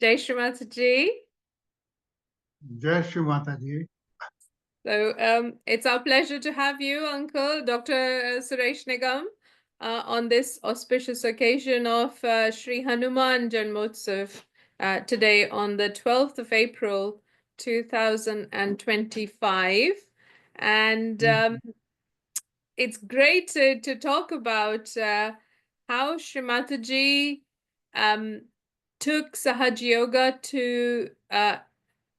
Jai Shri Mataji. Jai Shri Mataji. So it's our pleasure to have you, Uncle Dr. Suresh Nigam, on this auspicious occasion of Shri Hanuman Janmotsav today on the 12th of April 2025. And it's great to talk about how Shri Mataji took Sahaja Yoga to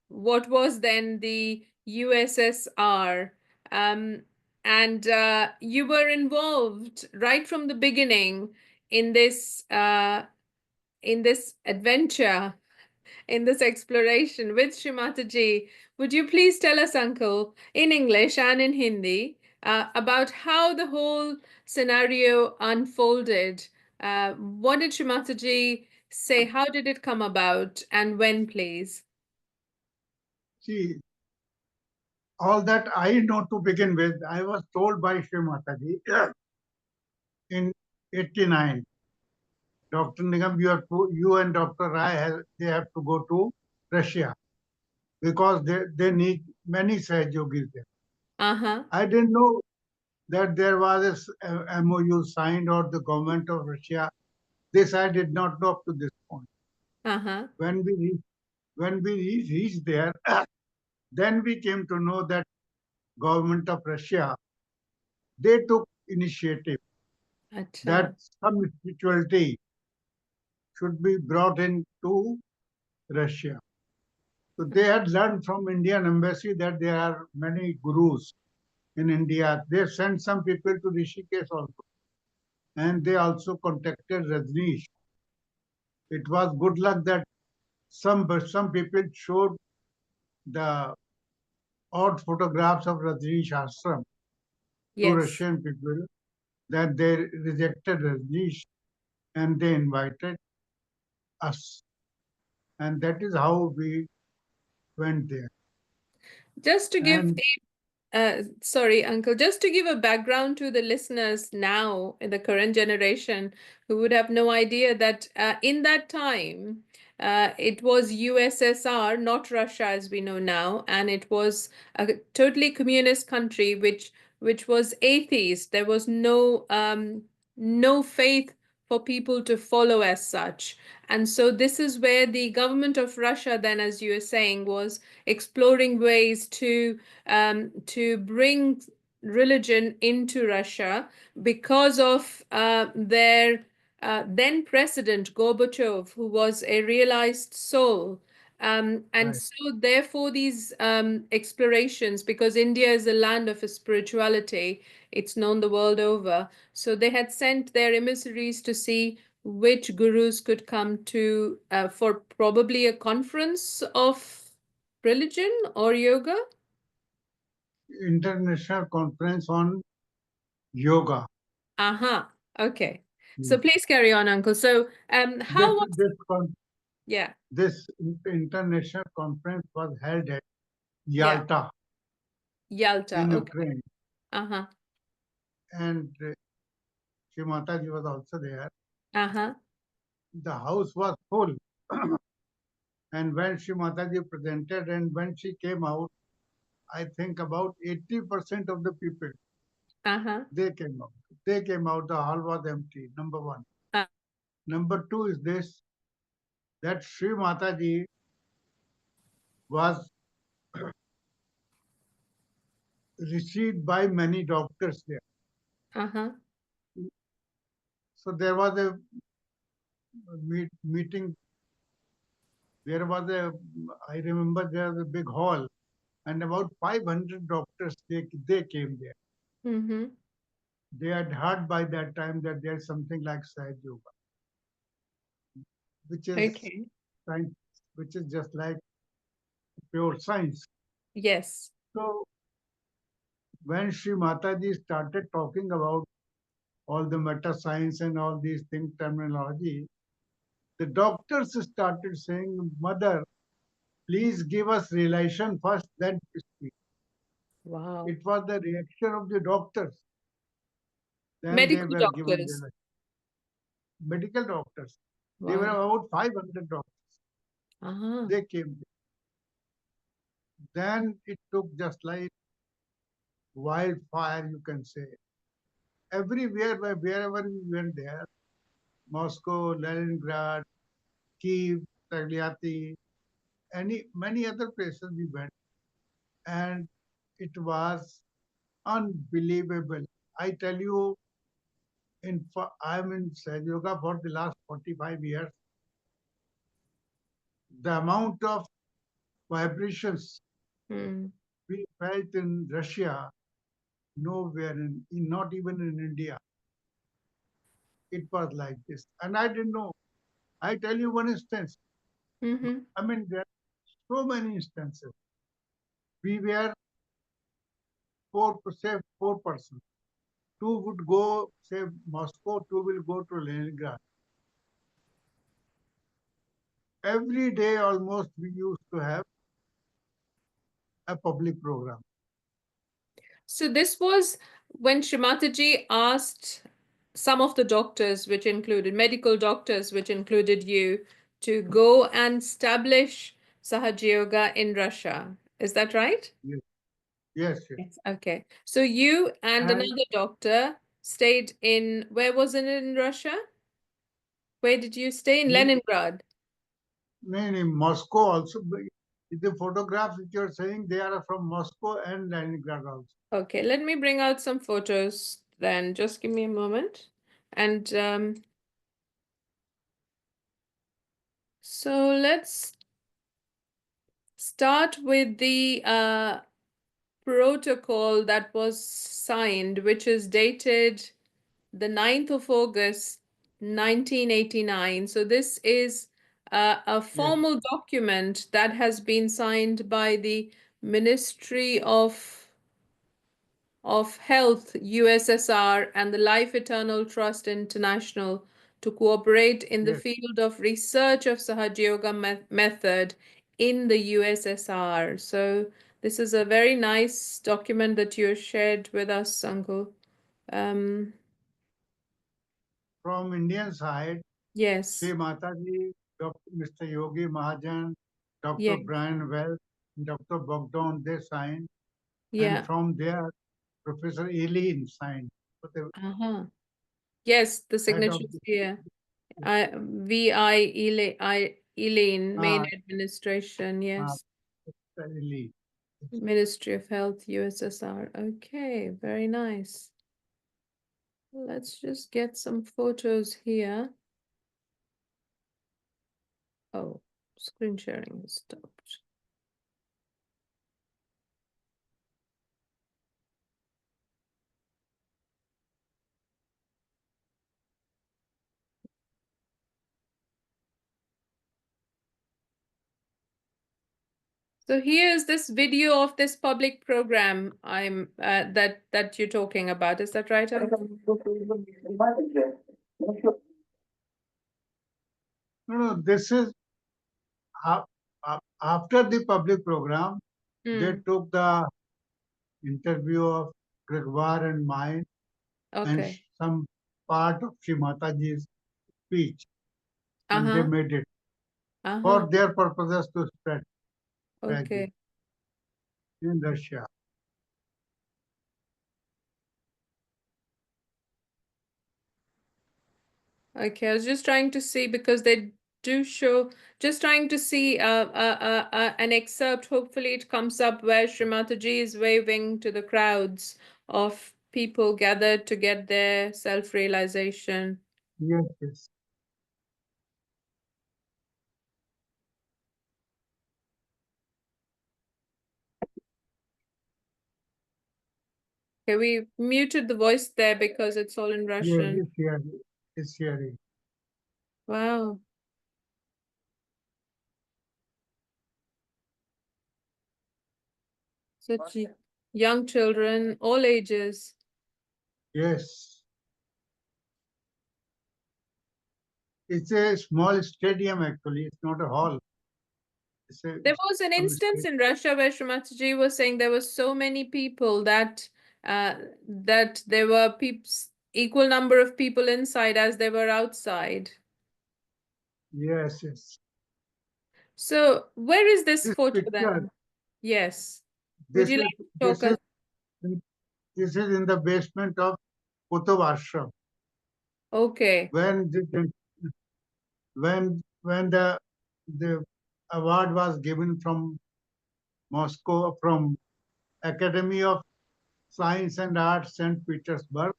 what was then the USSR. And you were involved right from the beginning in this adventure, in this exploration with Shri Mataji. Would you please tell us, Uncle, in English and in Hindi, about how the whole scenario unfolded? What did Shri Mataji say? How did it come about? And when, please? See, all that I know to begin with, I was told by Shri Mataji in 89. Dr. Nigam, you and Dr. Rai, they have to go to Russia because they need many Sahaja Yogis there. Uh-huh. I didn't know that there was a MOU signed or the government of Russia. This I did not know up to this point. Uh-huh. When we reached there, then we came to know that government of Russia, they took initiative Achcha. that some spirituality should be brought into Russia. So they had learned from Indian embassy that there are many gurus in India. They sent some people to Rishikesh also. And they also contacted Rajneesh. It was good luck that some people showed the odd photographs of Rajneesh ashram to Yes. Russian people, that they rejected Rajneesh and they invited us. And that is how we went there. Just to give And sorry, Uncle, just to give a background to the listeners now in the current generation who would have no idea that in that time, it was USSR, not Russia as we know now, and it was a totally communist country which was atheist. There was no faith for people to follow as such. And so this is where the government of Russia then, as you were saying, was exploring ways to bring religion into Russia because of their then president Gorbachev, who was a realized soul. And right. so, therefore, these explorations, because India is a land of spirituality, it's known the world over. So, they had sent their emissaries to see which gurus could come to for probably a conference of religion or yoga. International Conference on Yoga. Uh-huh. Okay. So please carry on, Uncle. So how was yeah, this international conference was held at yeah, Yalta Yalta. in Okay. Ukraine, Uh-huh. and Shri Mataji was also there. Uh-huh. The house was full, and when Shri Mataji presented and when she came out, I think about 80% of the people Uh-huh. they came out. They came out. The hall was empty. Number one. Uh, Number two is this: that Shri Mataji was received by many doctors there. uh-huh. So there was a meeting. There was a, I remember there was a big hall, and about 500 doctors they came there. Mm-hmm. They had heard by that time that there's something like Sahaja Yoga, which is Okay. science, which is just like pure science. Yes. So when Sri Mataji started talking about all the meta science and all these things, terminology, the doctors started saying, Mother, please give us realization first, then speak. Wow. It was the reaction of the doctors. Then they Medical were given doctors. the medical doctors. They were Wow. about 500 doctors. Uh-huh. They came. Then it took just like wildfire, you can say. Everywhere, wherever we went there, Moscow, Leningrad, Kiev, Tolgiatti, many other places we went, and it was unbelievable. I tell you, I'm in Sahaja Yoga for the last 45 years. The amount of vibrations Mm. we felt in Russia, nowhere not even in India, it was like this. And I didn't know. I tell you one instance. Mm-hmm. I mean, there are so many instances. We were say 4 persons. Two would go, say, Moscow, two will go to Leningrad. Every day almost we used to have a public program. So this was when Shri Mataji asked some of the doctors, which included medical doctors, which included you, to go and establish Sahaja Yoga in Russia. Is that right? Yes, yes, yes. Yes. Okay. So you and And another doctor stayed in, where was it in Russia? Where did you stay? In Leningrad. in Moscow also, the photographs which you're saying, they are from Moscow and Leningrad also. Okay, let me bring out some photos then. Just give me a moment. And so let's start with the protocol that was signed, which is dated the 9th of August, 1989. So this is a Yes, formal document that has been signed by the Ministry of Health, USSR, and the Life Eternal Trust International to cooperate in the yes, field of research of Sahaja Yoga method in the USSR. So this is a very nice document that you shared with us, Uncle. Um, from Indian side, Shri yes, Mataji, Mr. Yogi Mahajan, Dr. yes, Brian Wells, Dr. Bogdan, they signed. And yeah. from there, Professor Eileen signed. So the Uh-huh. Yes, the head of signatures here. VI Elaine, Main uh, Administration, uh, yes. Eileen. Ministry of Health, USSR. Okay, very nice. Let's just get some photos here. Oh, screen sharing has stopped. So here's this video of this public program that you're talking about. Is that right? No, no, this is after the public program, they Mm, took the interview of Gregoire and mine and okay. some part of Shri Mataji's speech, and they Uh-huh. made it Uh-huh. for their purposes to spread it Okay. in Russia. Okay, I was just trying to see because they do show, just trying to see an excerpt. Hopefully, it comes up where Shri Mataji is waving to the crowds of people gathered to get their self-realization. Yes, yes. Okay, we muted the voice there because it's all in Yes, Russian. it's here. It's here. Wow, such young children, all ages. Yes. It's a small stadium actually. It's not a hall. It's a There was an some instance stadium. in Russia where Shrimataji was saying there were so many people that there were peeps, equal number of people inside as they were outside. Yes, yes. So, where is this This photo picture, then? Yes. Would this you is like to talk this us? is this is in the basement of Kutub Ashram. Okay. When when the award was given from Moscow, from Academy of Science and Arts St. Petersburg,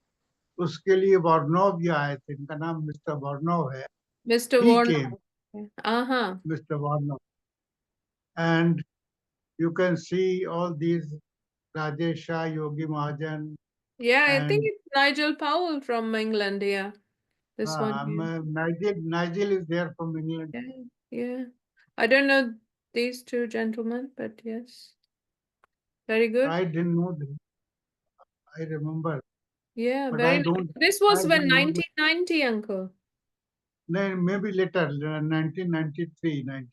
उसके लिए वार्नोव भी आए थे, इनका नाम mister वार्नोव है. Mr. He Warner. came, Uh-huh. Mr. Warnov, and you can see all these Rajesh Shah, Yogi Mahajan, Yeah, I think and it's Nigel Powell from England. Yeah, this one here. Nigel is there from England. Yeah, yeah. I don't know these two gentlemen, but yes, very good. I didn't know them. I remember, Yeah, but very I nice. don't. This I was when didn't know them. 1990, Uncle. No, maybe later, 1993, 90,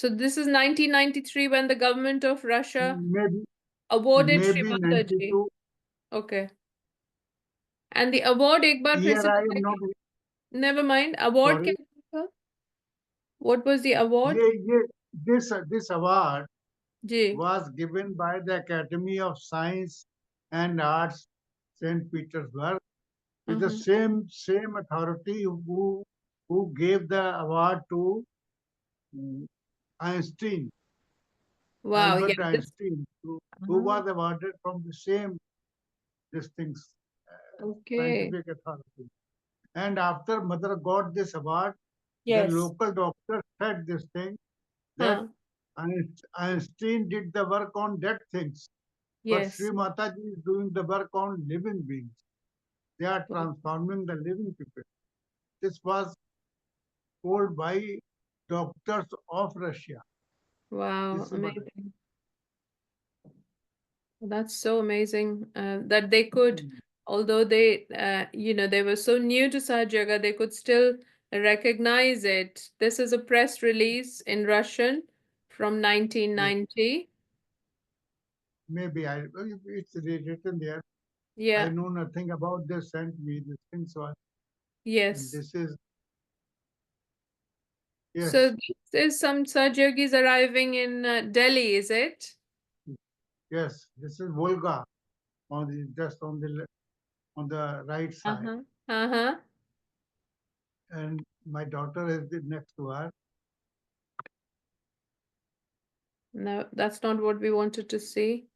So this is 1993 when the government of Russia maybe awarded Shri maybe Mataji. 92. Okay. And the award एक बार फिर Here से I am not. बताइए. Never mind. Award Sorry. क्या था? What was the award? This award ji. was given by the Academy of Science and Arts, St. Petersburg. Is the Uh-huh. same authority who gave the award to mm, Einstein, Wow. Yeah. Albert Einstein, who Uh-huh. was awarded from the same these things, Okay. scientific authority. And after mother got this award, the Yes. local doctor said this thing that Huh. Einstein did the work on dead things, but Sri Yes. Mataji is doing the work on living beings. They are transforming the living people. This was told by doctors of Russia. Wow. This is what Amazing. That's so amazing that they could, although they, they were so new to Sahaja Yoga, they could still recognize it. This is a press release in Russian from yes, 1990. maybe it's written there. I Yeah. know nothing about this. Sent me this thing, so and Yes. this is So yes, this is some Sahaja Yogis arriving in Delhi, is it? yes. This is Volga on the just on the right side, Uh-huh. Uh-huh. and my daughter is next to her. No, that's not what we wanted to see.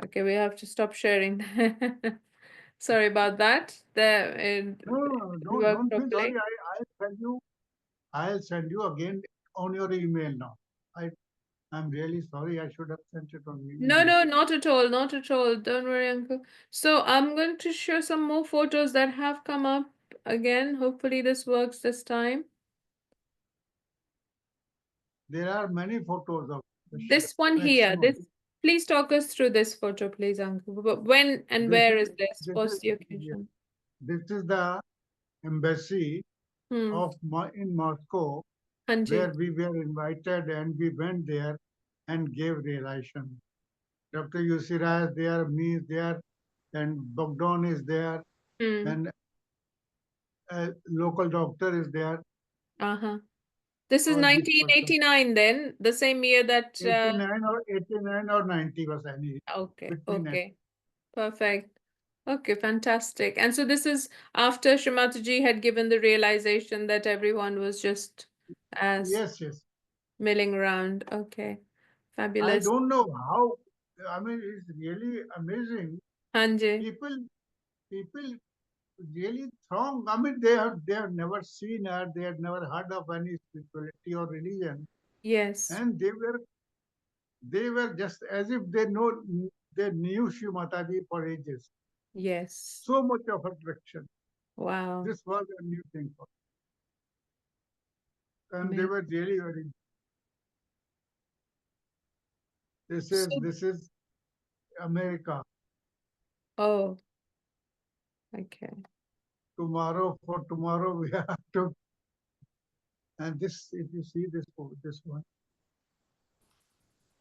Okay, we have to stop sharing. Sorry about that. There, it No, no, no, didn't work don't feel sorry. properly. I'll send you again on your email now. I I'm really sorry. I should have sent it on your No, email. no, not at all, not at all. Don't worry, Uncle. So I'm going to show some more photos that have come up again. Hopefully this works this time. There are many photos of Russia, This one here, maximum. please talk us through this photo, please, Uncle. When and This where is is this? this is What's the yeah, occasion? this is the embassy Hmm. of in Moscow, Hanji. where we were invited and we went there and gave realization. Dr. Yusira is there, me is there, and Bogdan is there, Hmm. and a local doctor is there. Uh-huh. This is All these persons. 1989 then, the same year that 89 or 90 was any okay, between it. okay. Perfect. Okay, fantastic. And so this is after Shrimataji had given the realization that everyone was just as Yes, yes. milling around. Okay, I fabulous. don't know how. I mean, it's really amazing. Hanji. People, people really throng. I mean, they have never seen her. They had never heard of any spirituality or religion, Yes, and they were just as if they knew Shri Mataji for ages. yes. So much of attraction. Wow. This was a new thing for them. And they Amazing. were really very. So, This is America. oh, okay. Tomorrow for tomorrow we have to. And this, if you see this one,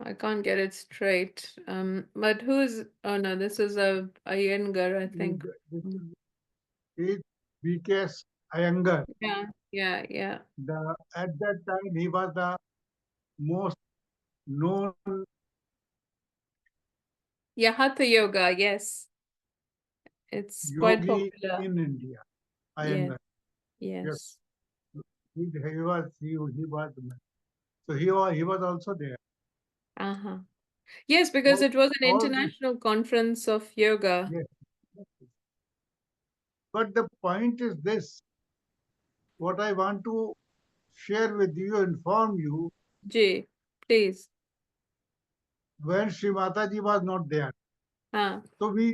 I can't get it straight. But who's, oh no, this is a Iyengar, I think. this Mm. is BKS. Iyengar. Yeah, yeah, yeah. At that time, he was the most known Yeah, Hatha Yoga, yes. It's quite yogi popular. in India. Yeah, Iyengar. Yes, yes. he was so he was also there. Uh-huh. Yes, because So it was an all this, international conference of yoga. yes. But the point is this: what I want to share with you, inform you, Ji, please. when Shri Mataji was not there. Ah, So we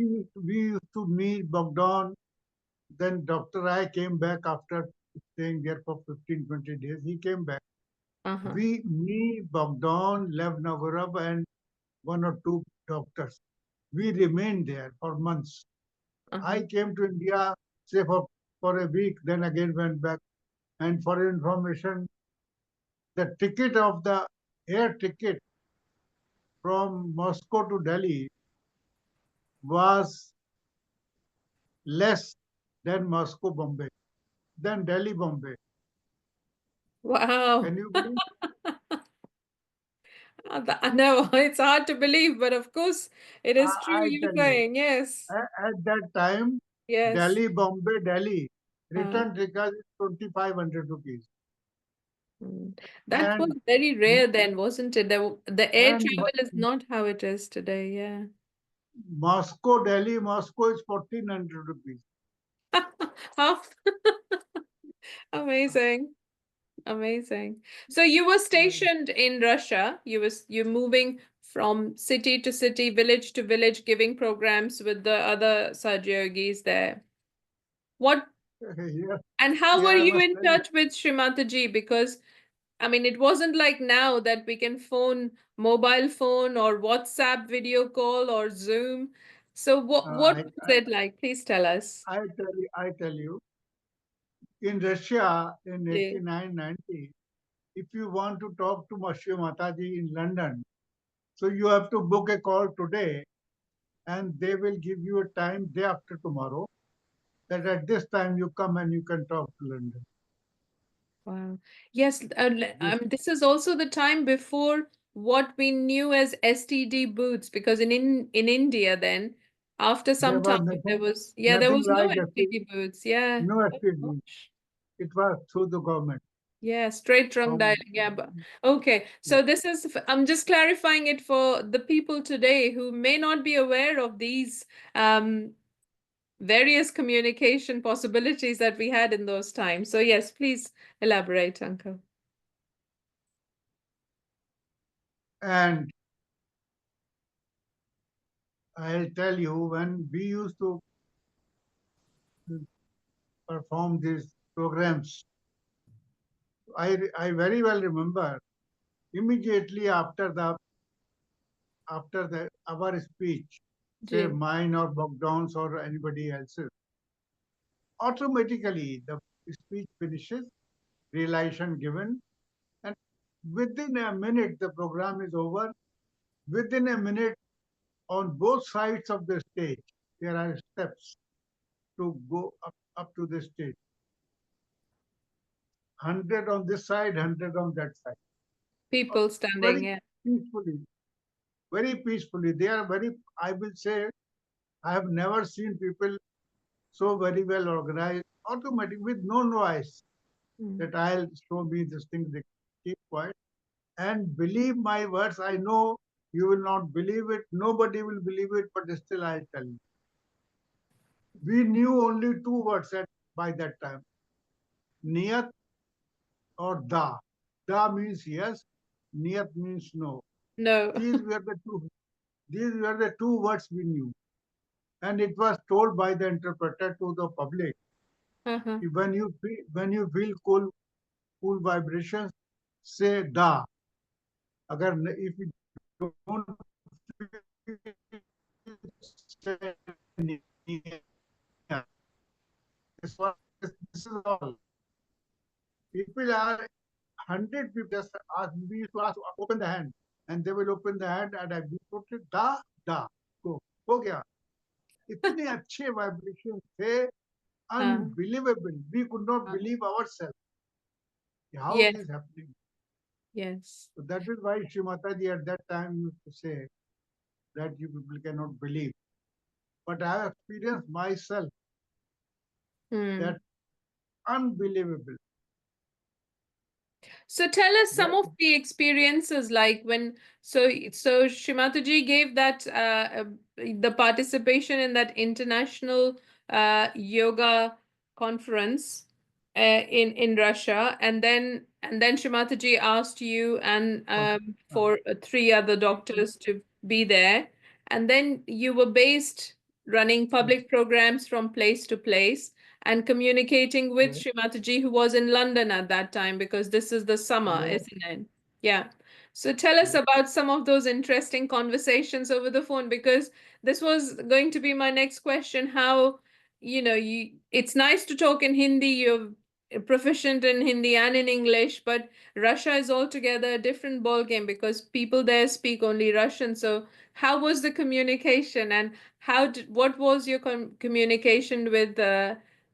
used to meet Bogdan. Then Dr. I came back after staying there for 15, 20 days. He came back. uh-huh, Me, Bogdan, Lev Nagorov, and one or two doctors. We remained there for months. uh-huh, I came to India, say for a week, then again went back. And for your information, the ticket of the air ticket from Moscow to Delhi was less than Moscow Bombay, than Delhi Bombay. wow. Can you believe? No, it's hard to believe, but of course it is true I you're tell you, saying. Yes, at that time, yes. Delhi Bombay Delhi Uh, return ticket is 2,500 rupees, mm. That was and very rare then, wasn't it? The air and travel is not how it is today. Yeah. Moscow Delhi Moscow is 1,400 rupees. How amazing. Amazing. So you were stationed in Russia. You moving from city to city, village to village, giving programs with the other Sahaja Yogis there. What Here, and how were here I you must in tell you, touch with Shri Mataji? Because I mean, it wasn't like now that we can mobile phone or WhatsApp video call or Zoom. So what I, was it like? Please tell us. I tell you, in Russia in Yeah. 89, 90, if you want to talk to Monsieur Mataji in London, so you have to book a call today, and they will give you a time day after tomorrow, that at this time you come and you can talk to London. Wow. Yes, This, this is also the time before what we knew as STD booths, because in India then, after there some was time, nothing, there nothing was no like STD booths. Yeah. no Oh, SPG. gosh. It was through the government. Yeah, straight trunk So, dialing. Yeah, but okay. So I'm just clarifying it for the people today who may not be aware of these um, various communication possibilities that we had in those times. So yes, please elaborate, Uncle. and I'll tell you, when we used to perform these programs, I very well remember immediately after the our speech, say Ji. mine or Bogdan's or anybody else's, automatically the speech finishes, realization given, and within a minute the program is over. Within a minute, on both sides of the stage, there are steps to go up to the stage. 100 on this side, 100 on that side. People standing, Very yeah. peacefully, very peacefully. They are very, I will say, I have never seen people so very well organized, automatic, with no noise, Mm. that I'll show me this thing, they keep quiet. And believe my words, I know you will not believe it, nobody will believe it, but still I'll tell you. We knew only two words by that time, Niyat or Da. Da means yes, Niyat means no. No. These were the two. These were the two words we knew, and it was told by the interpreter to the public. Uh-huh. When you feel cool vibrations, say Da. Agar if you don't say Niyat, this is all. People are 100 people just ask, we used to ask, open the hand, and they will open the hand, and I will put it da da go हो गया. इतने अच्छे vibration थे. Huh. Unbelievable. We could not Huh. believe ourselves how Yes. this is happening. Yes. So that is why Shri Mataji at that time used to say that you people cannot believe. But I have experienced myself Hmm. that unbelievable. So tell us some That, of the experiences like when so Shrimataji gave that the participation in that international yoga conference in Russia, and then Shrimataji asked you and uh, for three other doctors to be there, and then you were based running public programs from place to place and communicating with yes, Shrimataji, who was in London at that time, because this is the summer, yes, isn't it? Yeah. So tell us yes. about some of those interesting conversations over the phone, because this was going to be my next question. How, it's nice to talk in Hindi, you're proficient in Hindi and in English, but Russia is altogether a different ball game because people there speak only Russian. So how was the communication, and what was your communication with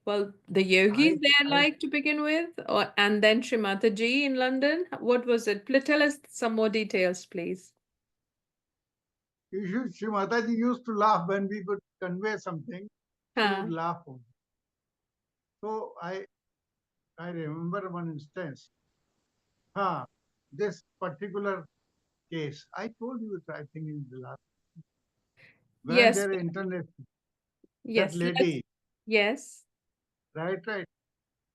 well, the I, yogis there I, like to begin with, and then Shri Mataji in London? What was it? Please tell us some more details, please. Shri Mataji used to laugh when we could convey something. She would Huh. laugh. So I remember one instance. This particular case, I told you, I think in the last, when Yes. their internet, that Yes. lady, Yes. right,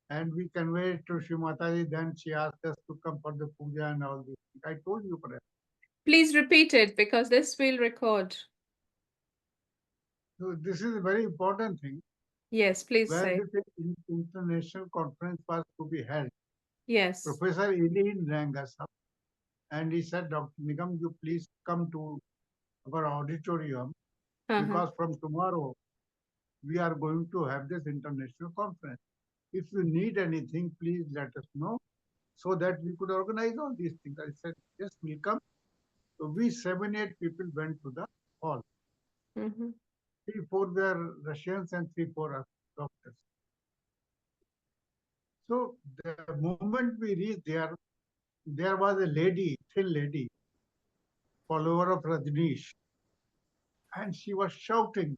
and we conveyed to Shri Mataji, then she asked us to come for the puja and all this. I told you, correct. Please repeat it because this will record. So this is a very important thing. Yes, please When say. this international conference was to be held, Yes. Professor Eileen rang us up and he said, Dr. Nigam, you please come to our auditorium Uh-huh. because from tomorrow we are going to have this international conference. If you need anything, please let us know so that we could organize all these things. I said, yes, we'll come. So we 7, 8 people went to the hall. Mm-hmm. 3, 4 were Russians and 3, 4 are doctors. So the moment we reached there was a lady, thin lady, follower of Rajneesh, and she was shouting,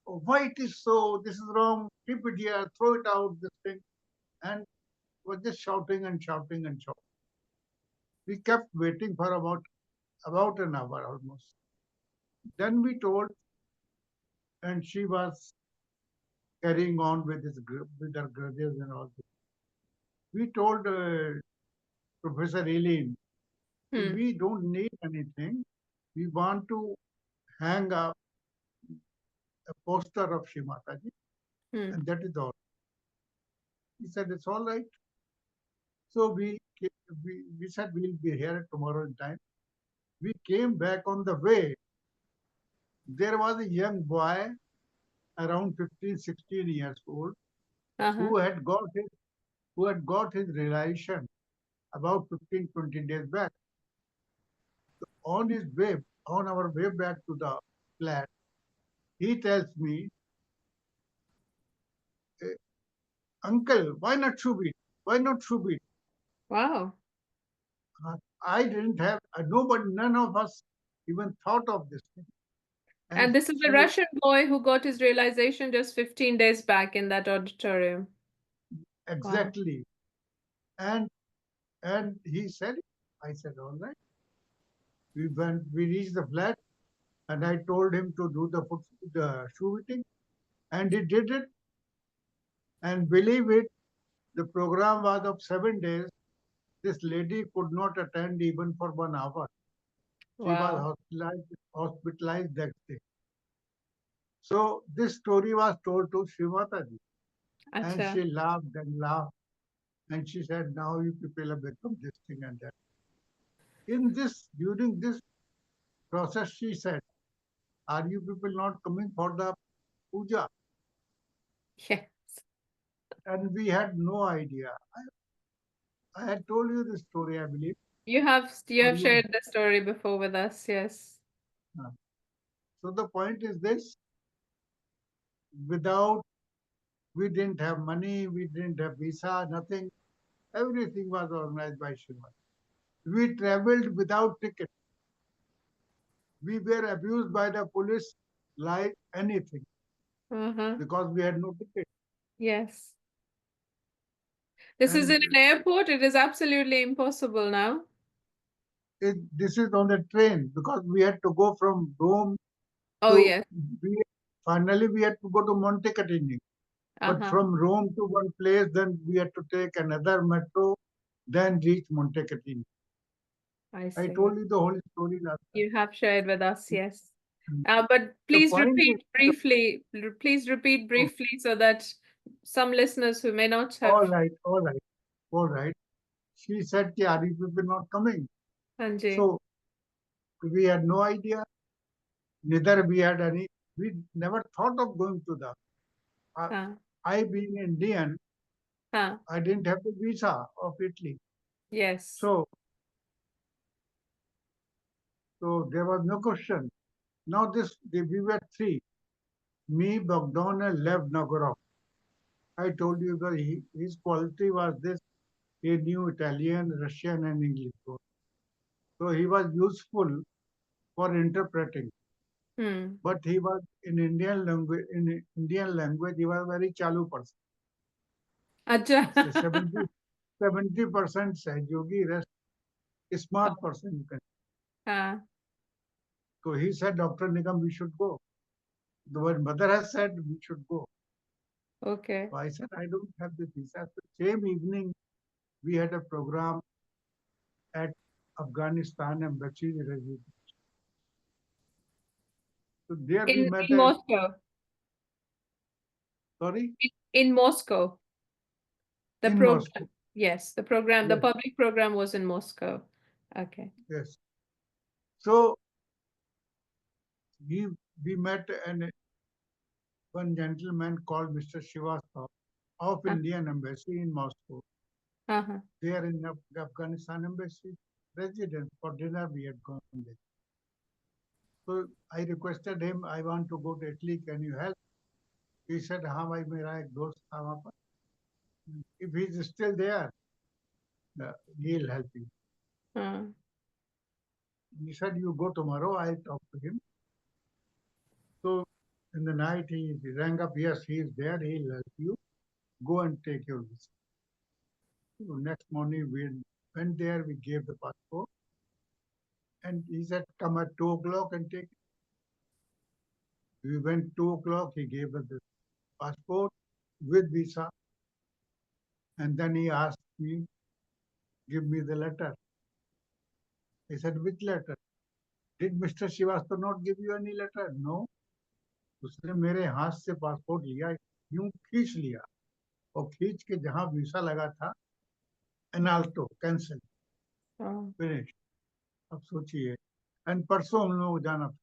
oh, why it is so? This is wrong. Keep it here. Throw it out. This thing, and was just shouting and shouting and shouting. We kept waiting for about an hour almost. Then we told, and she was carrying on with with her grudges and all this. We told Professor Eileen, Hmm. we don't need anything. We want to hang up a poster of Shri Mataji, Hmm. and that is all. He said, it's all right. So we said we'll be here tomorrow in time. We came back on the way. There was a young boy around 15, 16 years old Uh-huh. who had got his realization about 15, 20 days back. On his way, on our way back to the flat, he tells me, "Eh, Uncle, why not Shubit? Why not Shubit? Wow. I didn't have, nobody, none of us even thought of this thing. And And this is a she, Russian boy who got his realization just 15 days back in that auditorium. Wow. exactly. And and he said, I said, all right. We reached the flat, and I told him to do the shoe fitting, and he did it. And believe it, the program was of 7 days. This lady could not attend even for 1 hour. She was Wow. hospitalized that day. So this story was told to Shri Mataji, and Achcha. she laughed and laughed, and she said, "Now you people have become this thing and that." During this process, she said, "Are you people not coming for the puja?" Yeah. And we had no idea. I had told you this story, I believe, You or have you. shared the story before with us, yes. So the point is this: without We didn't have money, we didn't have visa, nothing. Everything was organized by Shiva. We traveled without ticket. We were abused by the police like anything Uh-huh. because we had no ticket. Yes. This is And in an airport. It is absolutely impossible now. this is on the train because we had to go from Rome Oh, to, yes. we, finally we had to go to Montecatini. But Uh-huh. from Rome to one place, then we had to take another metro, then reach Montecatini. I I see. told you the whole story last You have shared with us, yes. time. But The please point is, repeat briefly. Please repeat oh, briefly so that some listeners who may not all have. right, all right, all right. She said, "Ki, are you people not coming?" Anji. So we had no idea, neither we had any, we never thought of going to the, uh, Huh. I being Indian, Huh. I didn't have the visa of Italy. Yes. So, so there was no question. Now we were three, me, Bogdan and Lev Nagorov. I told you that his quality was this, he knew Italian, Russian and English both. So he was useful for interpreting. Hmm. But he was in Indian language, he was a very chalu person. Achcha. So 70% said Yogi, rest smart Oh, person you can. huh. So he said, Dr. Nigam, we should go. The word mother has said we should go. Okay. So I said, I don't have the visa. So same evening, we had a program at Afghanistan embassy residence. So there we met In a, Moscow. sorry, In Moscow. The in program. Moscow. Yes, the program, the Yes, public program was in Moscow. Okay. yes. So we we met one gentleman called Mr. Srivastava of Uh, Indian embassy in Moscow. uh-huh. There in Afghanistan embassy residence for dinner we had gone there. So I requested him, I want to go to Italy, can you help? He said, हाँ भाई मेरा एक दोस्त था वहाँ पर. If he's still there, he'll help you. Uh, He said, you go tomorrow, I'll talk to him. So in the night he rang up, yes, he is there, he'll help you. Go and take your visa. So next morning we went there, we gave the passport, and he said, come at 2 o'clock and take it. We went 2 o'clock, he gave us the passport with visa, and then he asked me, give me the letter. I said, which letter? Did Mr. Srivastava not give you any letter? No. उसने मेरे हाथ से passport लिया, यूं खींच लिया और खींच के जहां वीसा लगा था एनाल्टो कैंसिल, oh. फिनिश. अब सोचिए, एंड परसों हम लोग जाना था.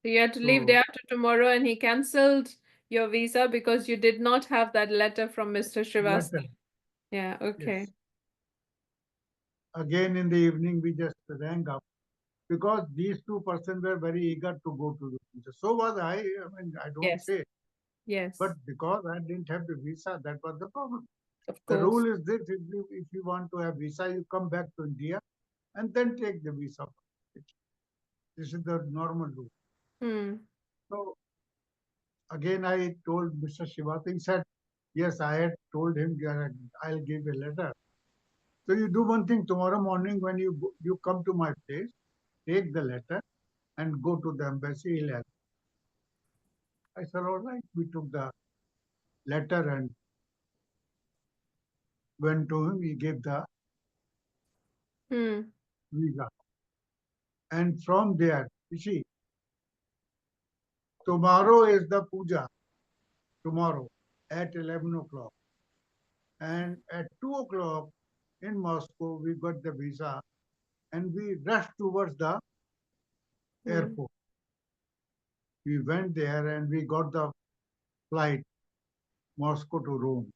So you had to leave day तो after tomorrow, and he cancelled your visa because you did not have that letter from Mr. Letter, Srivastava. Yeah, okay. yes. Again in the evening we just rang up because these two persons were very eager to go to the visa. So was I. I mean, I don't Yes, say, but yes, because I didn't have the visa, that was the problem. of The course. rule is this: if you want to have visa, you come back to India and then take the visa. This is the normal rule. Hmm. So again, I told Mr. Shivata. He said, "Yes, I had told him that I'll give a letter. So you do one thing tomorrow morning when you come to my place, take the letter and go to the embassy. He'll help." I said, all right. We took the letter and went to him. He gave the Hmm. visa. And from there, you see, tomorrow is the puja, tomorrow at 11 o'clock. And at 2 o'clock in Moscow, we got the visa and we rushed towards the Hmm. airport. We went there and we got the flight Moscow to Rome.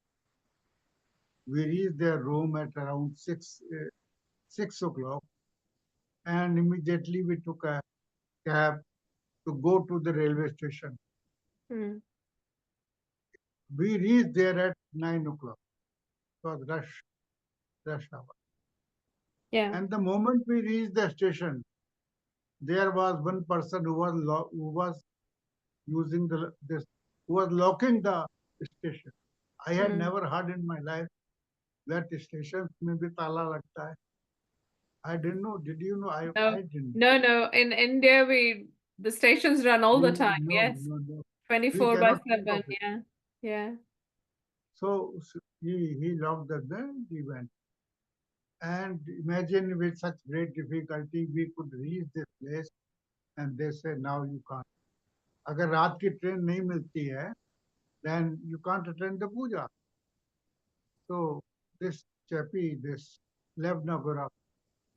We reached their Rome at around 6 o'clock, and immediately we took a cab to go to the railway station. Hmm. We reached there at 9 o'clock. It was rush hour. Yeah. And the moment we reached the station, there was one person who was using the this who was locking the station. I had Mm. never heard in my life that stations में भी ताला लगता है. I didn't know. Did you know? No, I didn't. no, no. In India, the stations run all the time. No, Yes, no, no. We 24 by cannot think of 7. it. Yeah, yeah. So he locked the door. He went. And imagine with such great difficulty we could reach this place, and they say now you can't. अगर रात की train नहीं मिलती है, then you can't attend the puja. So this chappy, this Levnagora,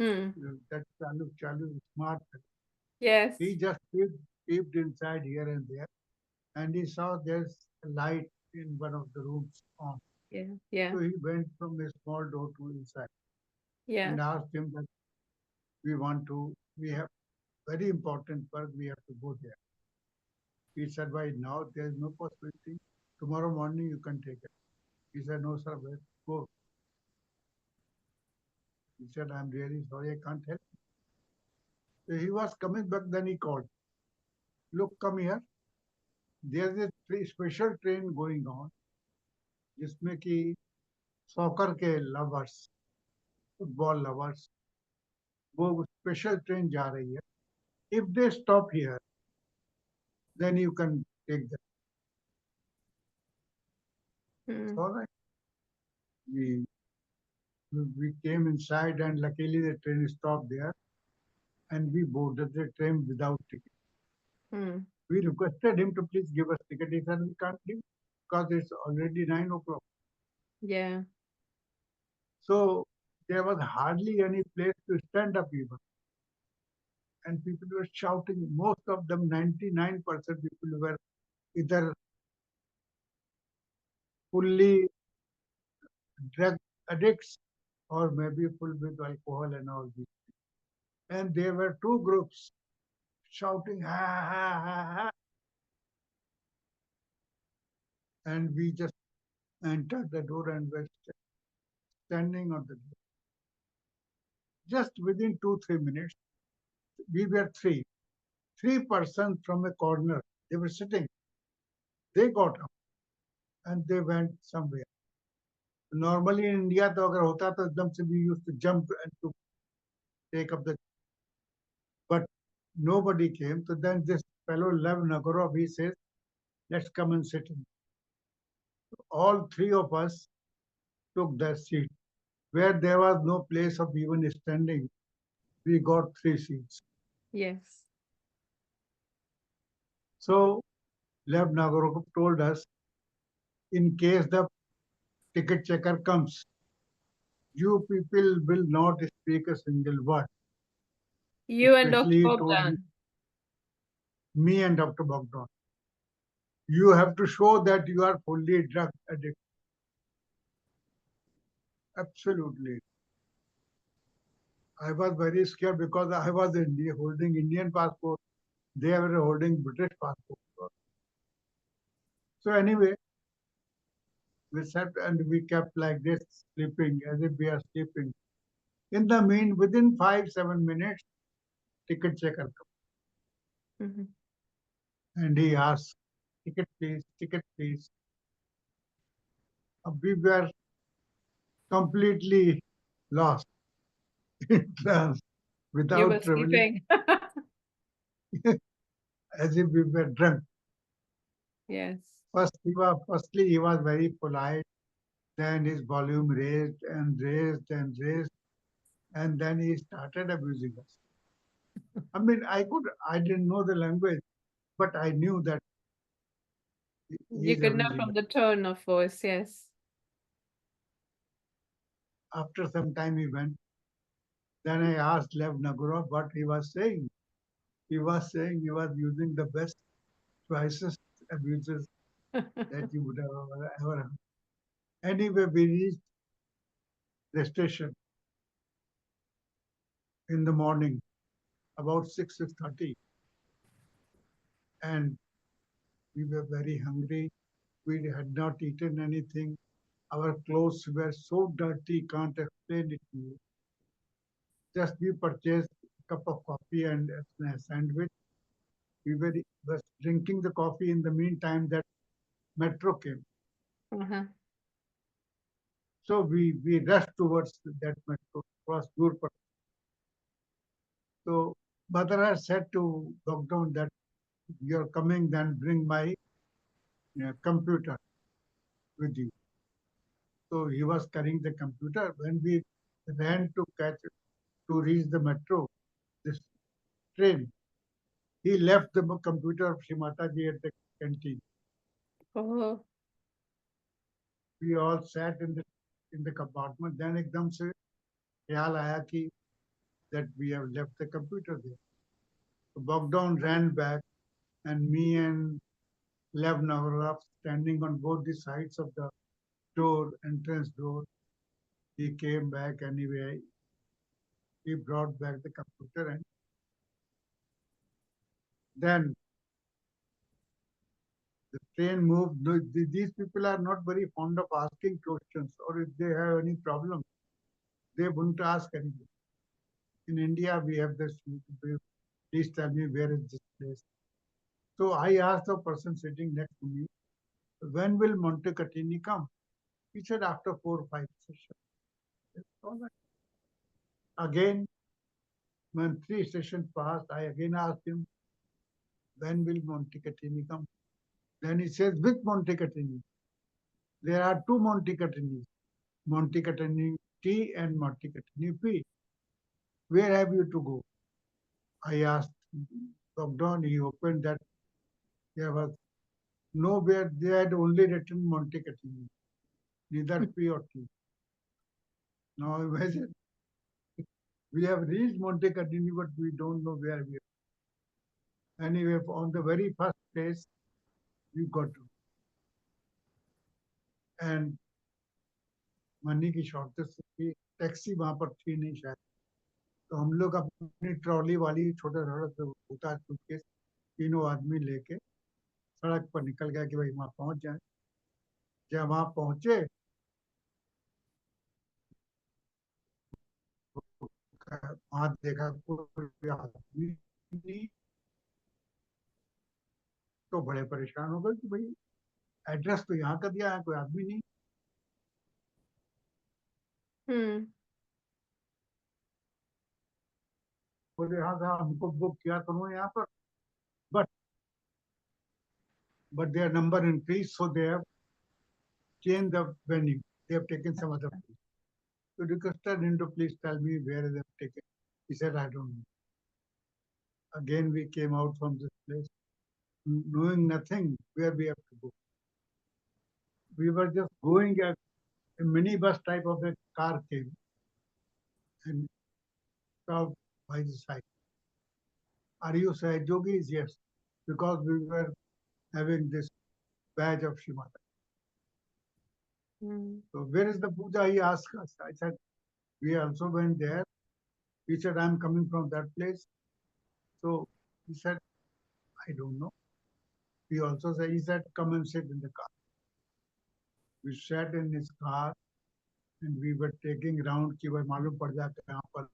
Hmm. that Chalu smart, Yes. he just peeped inside here and there, and he saw there's a light in one of the rooms on. Yeah. Yeah. So he went from a small door to inside Yeah. and asked him that we have very important work, we have to go there. He said, why now? There's no possibility. Tomorrow morning you can take it. He said, no, sir, let's go. He said, I'm really sorry, I can't help. So he was coming back, then he called. Look, come here. There's a special train going on, जिसमें कि soccer के lovers, football lovers, वो special train जा रही है. If they stop here, then you can take them. It's Hmm. all right. We we came inside, and luckily the train stopped there, and we boarded the train without ticket. Hmm. We requested him to please give us ticket. He said we can't give because it's already 9 o'clock. Yeah. So there was hardly any place to stand up even. And people were shouting. Most of them, 99% people were either fully drug addicts or maybe full with alcohol and all this. And there were two groups shouting, ha, ha, ha, ha. And we just entered the door and were standing on the door. Just within 2, 3 minutes, we were three persons from a corner. They were sitting. They got up and they went somewhere. Normally in India, तो अगर होता तो एकदम से we used to jump and to take up the. But nobody came. So then this fellow Lev Nagorov, he says, let's come and sit in. All three of us took that seat. Where there was no place of even standing, we got 3 seats. Yes. So Lev Nagorov told us, in case the ticket checker comes, you people will not speak a single word. You and Dr. Especially he told Bogdan. me and Dr. Bogdan. You have to show that you are fully drug addicted. Absolutely. I was very scared because I was holding Indian passport. They were holding British passport. So anyway, we sat and we kept like this, sleeping as if we are sleeping. In the mean, within 5, 7 minutes, ticket checker Mhm. come and he asked, ticket please, ticket please. We were completely lost in trance You were without traveling, sleeping. as if we were drunk. Yes. Firstly, he was very polite. Then his volume raised and raised and raised, and then he started abusing us. I mean, I didn't know the language, but I knew that he You is could know abusing from us. the tone of voice. Yes. After some time, he went. Then I asked Lev Nagorov what he was saying. He was saying he was using the best, choicest abuses that you would have ever heard. Anyway, we reached the station in the morning, about 6:30, and we were very hungry. We had not eaten anything. Our clothes were so dirty, can't explain it to you. Just we purchased a cup of coffee and a sandwich. We was drinking the coffee. In the meantime, that metro came. Uh-huh. So we rushed towards that metro. It was Gurpat. So Badra said to lockdown that you're coming, then bring my computer with you. So he was carrying the computer. When we ran to catch to reach the metro, this train, he left the computer of Shri Mataji at the canteen. Oh. We all sat in the compartment. Then एकदम से ख्याल आया कि that we have left the computer there. So Bogdan ran back, and me and Lev Navarov standing on both the sides of the door, entrance door. He came back anyway. He brought back the computer, and then the train moved. These people are not very fond of asking questions, or if they have any problem, they wouldn't ask anything. In India, we have this. Please tell me where is this place. So I asked the person sitting next to me, when will Monte Catini come? He said after 4 or 5 sessions. All right. Again, when 3 sessions passed, I again asked him, when will Monte Catini come? Then he says, which Monte Catini? There are two Monte Catinis, Monte Catini T and Monte Catini P. Where have you to go? I asked Bogdan. He opened that there was nowhere. They had only written Monte Catini, neither P or T. Now imagine, we have reached Monte Catini, but we don't know where we are. Anyway, on the very first place, we got to. And money की shortage थी, taxi वहां पर थी नहीं शायद, तो हम लोग अपनी ट्रॉली वाली छोटे छोटे उतार सूटकेस तीनों आदमी लेके सड़क पर निकल गया कि भाई वहां पहुंच जाए. जब वहां पहुंचे, वहां देखा कोई आदमी नहीं, तो बड़े परेशान हो गए कि भाई एड्रेस तो यहाँ का दिया है, कोई आदमी नहीं. बोले हाँ साहब, हमको बुक किया तुमने यहाँ पर, but their number increased, so they have changed the venue. They have taken some other place. So requested him to please tell me where they have taken. He said, I don't know. Again, we came out from this place, knowing nothing where we have to go. We were just going at a minibus type of a car came and stopped by the side. Are you Sahaja Yogis? Yes, because we were having this badge of Shri Mataji. So where is the puja? He asked us. I said, we also went there. He said, I'm coming from that place. So he said, I don't know. He also said, he said, come and sit in the car. We sat in his car and we were taking round कि भाई मालूम पड़ जाए कहाँ पर.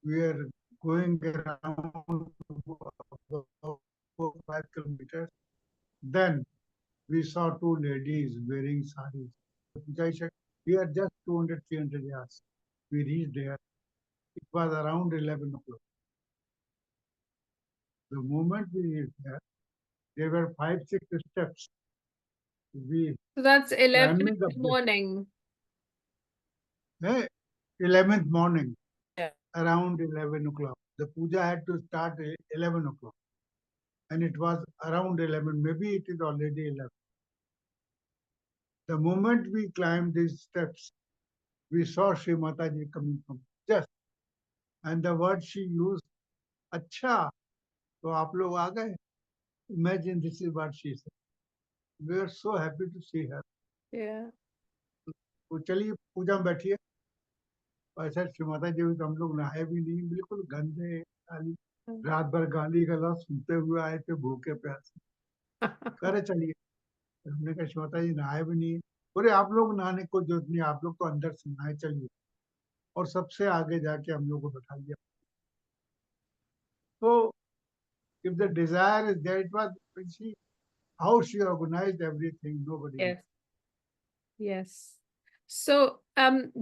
We are going around 4 or 5 kilometers. Then we saw two ladies wearing saris. I said, we are just 200, 300 yards. We reached there. It was around 11 o'clock. The moment we reached there were 5, 6 steps. We So that's 11 climbing in up the the morning. 11th morning, Yeah. around 11 o'clock. The puja had to start at 11 o'clock. And it was around 11, maybe it is already 11. The moment we climbed these steps, we saw Shri Mataji coming from just, and the word she used, Achcha, तो आप लोग आ गए. Imagine this is what she said. We were so happy to see her. Yeah. तो चलिए पूजा में बैठिए. ऐसा श्री माता जी तो हम लोग नहाए भी नहीं, बिल्कुल गंदे खाली. रात भर गाली गलौज सुनते हुए आए थे भूखे प्यासे। करे चलिए। हमने कहा श्वेता जी नहाए भी नहीं। बोले आप लोग नहाने को जरूरत नहीं, आप लोग तो अंदर से नहाए चलिए। और सबसे आगे जाके हम लोग को बैठा दिया। तो if the desire is there, it was, see how she organized everything, nobody knows. Yes, yes. So,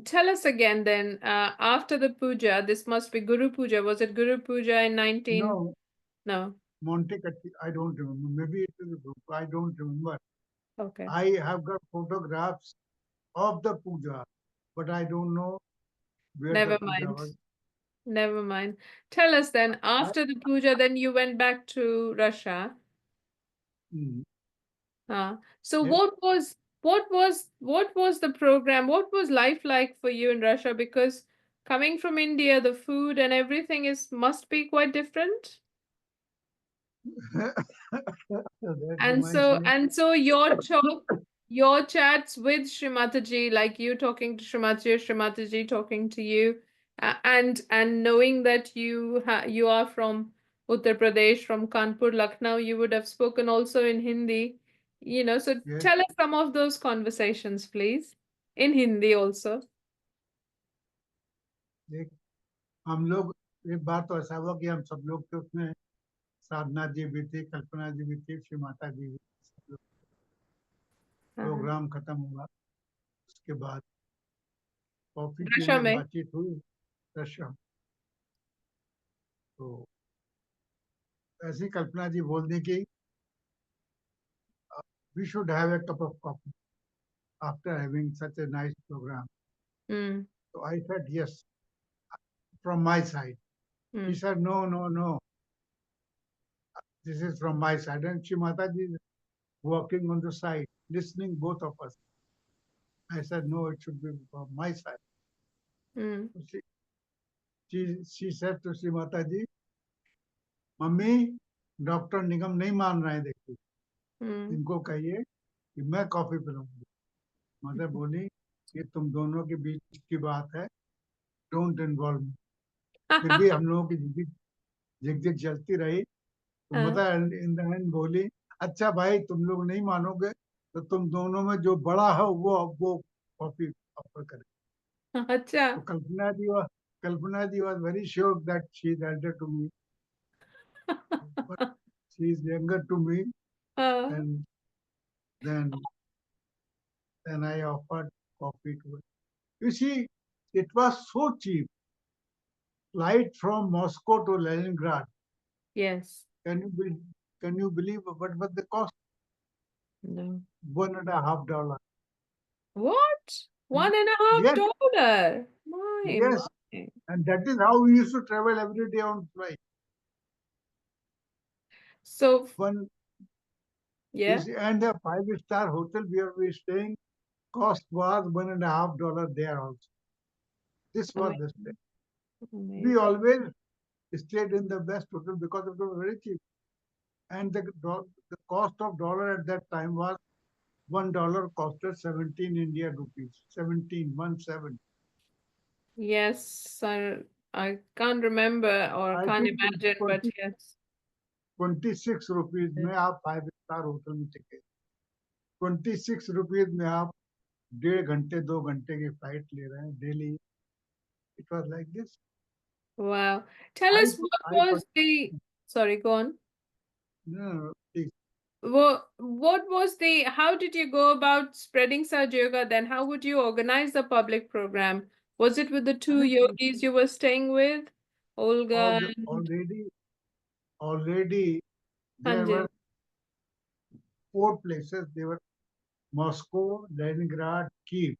tell us again then, after the puja, this must be Guru Puja. Was it Guru Puja in 19? No, No. Monte Carlo, I don't remember. Maybe it is a group, I don't remember. Okay. I have got photographs of the puja, but I don't know where the Never puja mind. was. Never mind. Tell us then, I, after the puja, then you went back to Russia. mm, So yes. what was the program? What was life like for you in Russia? Because coming from India, the food and everything is must be quite different. That And reminds so me. and so your chats with Shri Mataji, like you talking to Shri Mataji, or Shri Mataji talking to you, and knowing that you are from Uttar Pradesh, from Kanpur, Lucknow, you would have spoken also in Hindi, So Yes, tell us some of those conversations, please, in Hindi also. एक हम लोग, एक बार तो ऐसा हुआ कि हम सब लोग थे उसमें। साधना जी भी थी, कल्पना जी भी थी, श्री माता जी भी थी, सब लोग। Uh-huh. प्रोग्राम खत्म हुआ उसके बाद कॉफी की Russia में में. बातचीत हुई रशिया। तो ऐसी कल्पना जी बोल दी कि we should have a cup of coffee after having such a nice program. Mm, तो I said yes from my side. He mm. Said no no no, this is from my side. And Shri Mataji is walking on the side, listening both of us. I said, no, it should be from my side. Mm, So she said to Shri Mataji, mummy doctor Nigam नहीं मान रहे हैं, देखिए mm. इनको कहिए कि मैं coffee पिलाऊंगी। Mother बोली ये तुम दोनों के बीच की बात है, डोंट इन्वॉल्व मी। फिर भी हम लोगों की झिकझिक झिकझिक चलती रही। तो Uh, mother in the end बोली अच्छा भाई तुम लोग नहीं मानोगे तो तुम दोनों में जो बड़ा है वो कॉफी ऑफर करे। अच्छा. तो कल्पना जी was very sure that she is elder to me, but she is younger to me, Uh, and then then I offered coffee to her. You see, it was so cheap. Flight from Moscow to Leningrad. yes. Can you be, can you believe what was the cost? No. $1.50. What? One and a half Yes, dollar. yes, My. and that is how we used to travel every day on flight. So, One yeah, is and the five-star hotel where we were staying cost was $1.50 there also. This was the stay. amazing, We amazing. always stayed in the best hotel because it was very cheap. And the cost of dollar at that time was $1 costed 17 Indian rupees. 17, 17. Yes, I can't remember or I can't think imagine, but 20, yes. 26 rupees में आप 5 star hotel में टिके। 26 rupees में आप 1.5 घंटे 2 घंटे की flight ले रहे हैं daily. It was like this. Wow. Tell I us what I was the, sorry, go on. Please. What was the, how did you go about spreading Sahaja Yoga then? How would you organize the public program? Was it with the two अरे yogis you were staying with? Olga and already already there were Hanjin? 4 places. They were Moscow, Leningrad, Kiev.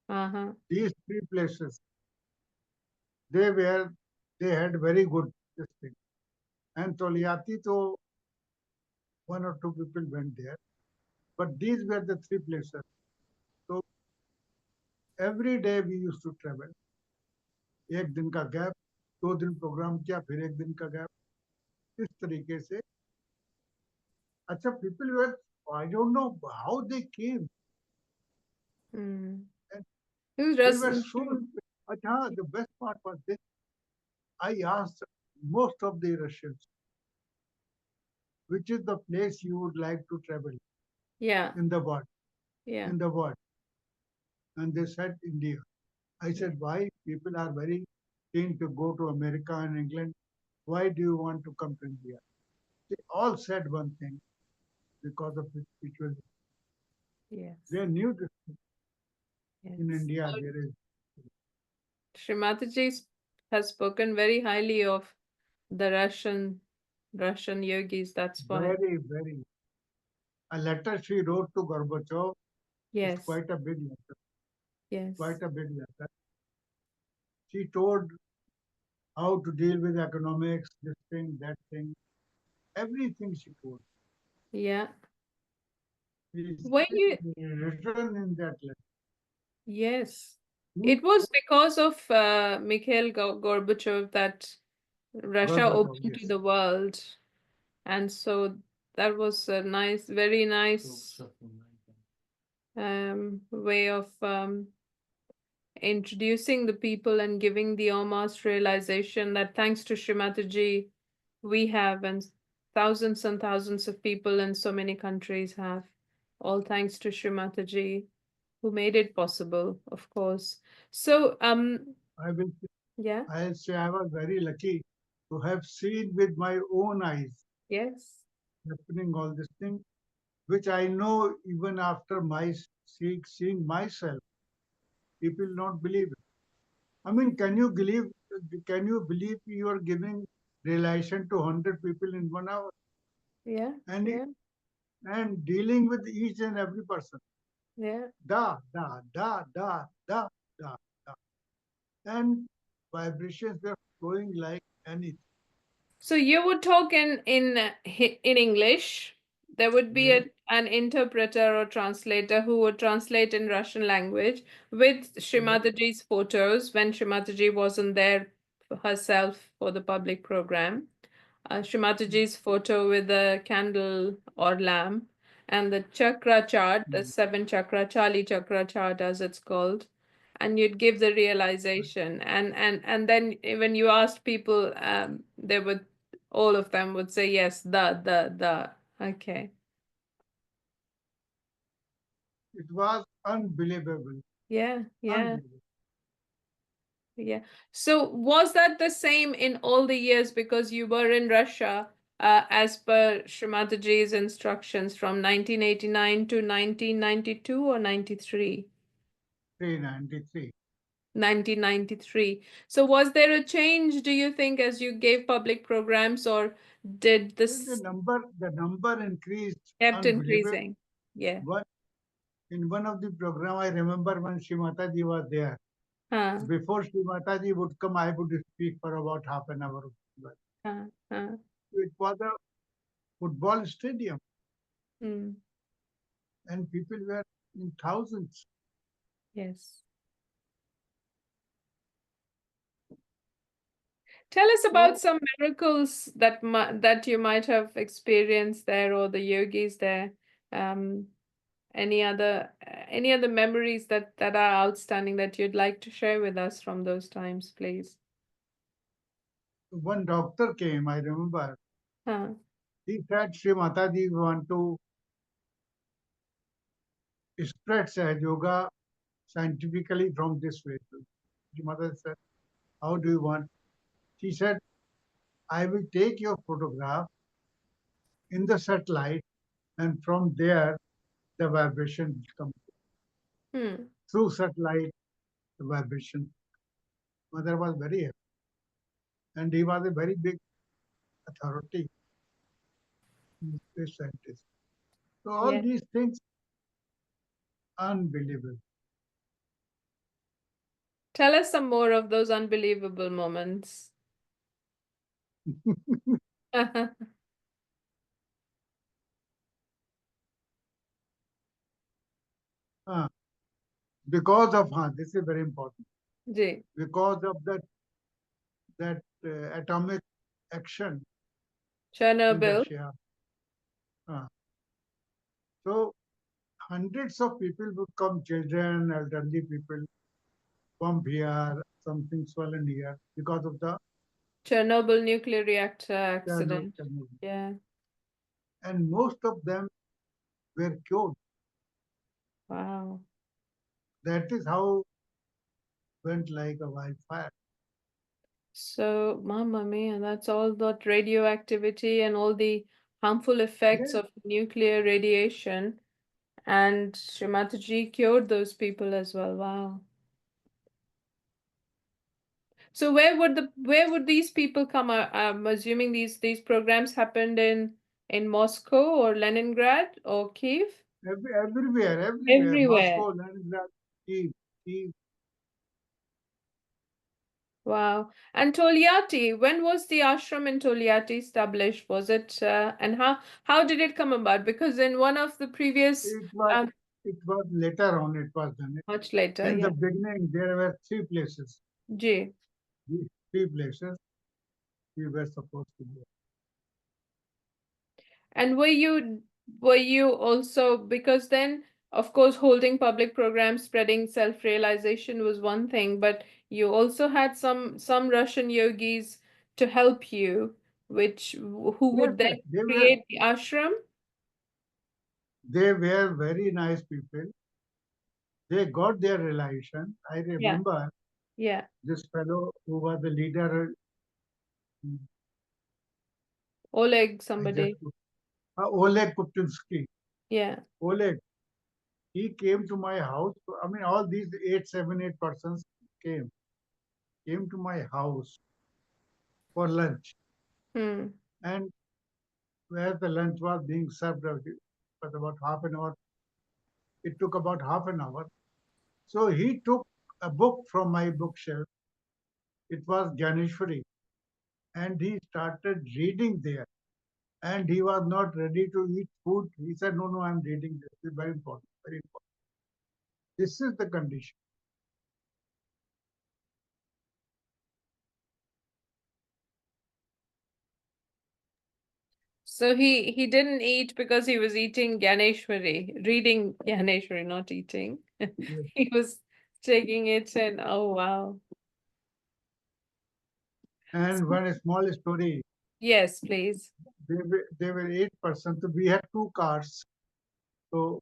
Uh-huh. These 3 places, they were they had very good this thing. And Tolgiatti, so 1 or 2 people went there. But these were the 3 places. So every day we used to travel. एक दिन का gap, 2 दिन programme किया, फिर एक दिन का gap, इस तरीके से। अच्छा, people were, I don't know how they came, Mm. and It was they just, were so. अच्छा, the best part was this. I asked most of the Russians, which is the place you would like to travel Yeah. in the world, Yeah. in the world. And they said India. I Yeah. said, why? People are very keen to go to America and England. Why do you want to come to India? They all said one thing because of the spirituality. Yes. They knew that in Yes. India there is Shri Mataji has spoken very highly of the Russian yogis. That's why. very, very. A letter she wrote to Gorbachev is Yes. quite a big letter, Yes. quite a big letter. She told how to deal with economics, this thing, that thing, everything she told. Yeah. Is When you written in that letter. Yes. Hmm? It was because of Mikhail Gorbachev that Russia Gorbachev, opened to yes. the world. And so that was a nice, very nice way of introducing the people and giving the almost realization that thanks to Shrimataji, we have, and thousands of people in so many countries have, all thanks to Shrimataji, who made it possible, of course. So, I will yeah, I'll say I was very lucky to have seen with my own eyes yes, happening all this thing, which I know even after my seeing myself, people not believe it. I mean, can you believe you are giving relation to 100 people in 1 hour yeah, and yeah, and dealing with each and every person? yeah. Da, da, da, da, da, da, da. And vibrations were flowing like anything. So you would talk in English. There would be Yes, an interpreter or translator who would translate in Russian language with yes. Shrimataji's photos when Shrimataji wasn't there herself for the public program. Shrimataji's photo with a candle or lamp and the chakra chart, the Mm. seven chakra, Charlie chakra chart as it's called, and you'd give the realization, and then when you asked people, they would, all of them would say yes, the. Okay. It was unbelievable, Yeah, yeah, unbelievable. yeah. So was that the same in all the years because you were in Russia, as per Shrimataji's instructions from 1989 to 1992 or 93? 393. 1993. So was there a change, do you think, as you gave public programs, or did Well, this the number increased kept unbelievable. increasing? Yeah. One, in one of the program, I remember when Shri Mataji was there. Huh, Before Shri Mataji would come, I would speak for about half an hour. huh. It was a football stadium, Hmm. and people were in thousands. Yes. Tell us about So some miracles that you might have experienced there, or the yogis there. Um, any other memories that are outstanding that you'd like to share with us from those times, please? one doctor came, I remember. Huh. He said, Shri Mataji, we want to spread Sahaja Yoga scientifically from this way. Shri Mataji said, how do you want? She said, I will take your photograph in the satellite, and from there, the vibration will come Hmm. through satellite, the vibration. Mother was very happy, and he was a very big authority, space scientist. So all Yeah. these things, unbelievable. Tell us some more of those unbelievable moments. Ah, because of this is very important. Ji, Because of that atomic action in Chernobyl. Russia. Ah, so hundreds of people would come, children, elderly people, bump here, something swollen here because of the Chernobyl nuclear reactor Chernobyl, accident. Chernobyl. Yeah. And most of them were cured. Wow. That is how went like a wildfire. So, Mamma Mia, that's all that radioactivity and all the harmful effects Yes, of nuclear radiation. And Shri Mataji cured those people as well. Wow. So where would these people come? I'm assuming these programs happened in Moscow or Leningrad or Kiev? everywhere, everywhere. Everywhere. Moscow, Leningrad, Kiev, Kiev. Wow. And Tolgiatti, when was the ashram in Tolgiatti established? Was it and how did it come about? Because in one of the previous It was, um, it was later on. It was done. much later, In the yeah. beginning, there were three places. G. These three places we were supposed to go. And were you also because then of course holding public programs spreading self-realization was one thing, but you also had some Russian yogis to help you, which who Yes, would yes, then create the ashram? they were very nice people. They got their realization. I Yeah, remember yeah. this fellow who was the leader. Oleg I just somebody. Oleg Kuptinsky. Yeah. Oleg. He came to my house. I mean, all these eight, seven, 8 persons came came to my house for lunch. Hmm. And where the lunch was being served, it was about half an hour. It took about half an hour. So he took a book from my bookshelf. It was Ganeshwari, and he started reading there. And he was not ready to eat food. He said, "No, no, I'm reading this. It's very important, very important." This is the condition. So he didn't eat because he was eating Ganeshwari, reading Ganeshwari, not eating. Yes. He was taking it and oh wow. And one small story. Yes, please. They were 8 persons. So we had two cars. So